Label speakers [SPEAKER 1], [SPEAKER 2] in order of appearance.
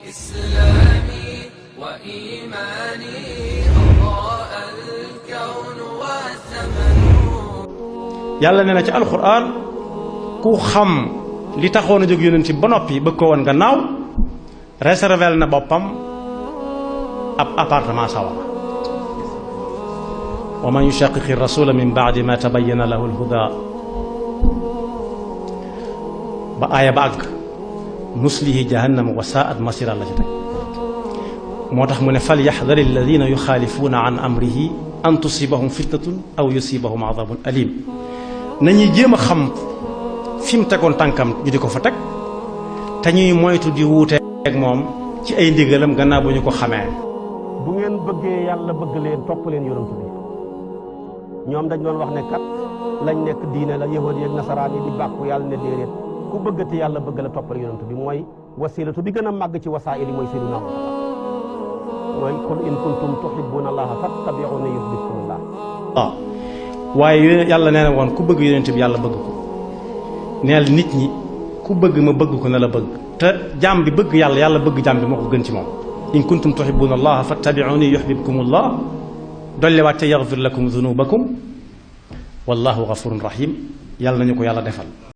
[SPEAKER 1] إسلامي وإيماني أضاء الكون والزمن.
[SPEAKER 2] yàlla nee na ci alxuraan ku xam li taxoon a jóg yonent ba noppi bëgg ko woon gannaaw réservel na boppam ab appartement sawara. wa man yushaqiqi rasula min baadi ma tabayyana lahu alhuda ba aaya ba àgg nuslihi jahannama wa saat masira la ci teg. moo tax mu ne fal yaxdari alladina yuxaalifuuna an amrihi an tusibahum fitnatun aw yusibahum adabun alim. nañuy jéem a xam fi mu tegoon tànkam ñu di ko fa teg te ñuy moytu di wuuteeg moom ci ay ndigalam gannaaw bu ñu ko xamee.
[SPEAKER 3] bu ngeen bëggee yàlla bëgg leen topp leen yonent bi ñoom dañ doon wax ne kat lañ nekk diine la yahud yi ak nasaraan yi di bàkku yàlla ne déedéet ku bëggati yàlla bëgg la toppal yonent bi mooy wasilatu bi gën a màgg ci wasaa'il yi mooy sayyidina Muhammad mooy qul in kuntum tuhibbuna allaha fattabi'uni yuhbibkumullah.
[SPEAKER 2] waaw waaye yàlla nee na woon ku bëgg yonent bi yàlla bëgg ko neel nit ñi ku bëgg ma bëgg ko na la bëgg te jaam bi bëgg yàlla yàlla bëgg jaam bi moo ko gën ci moom. in kuntum tuhibbuna allaha fattabi'uni yuhbibkumullah dolliwaat te yaghfir lakum dhunubakum wallahu ghafurun rahim. yàlla nañu ko yàlla defal.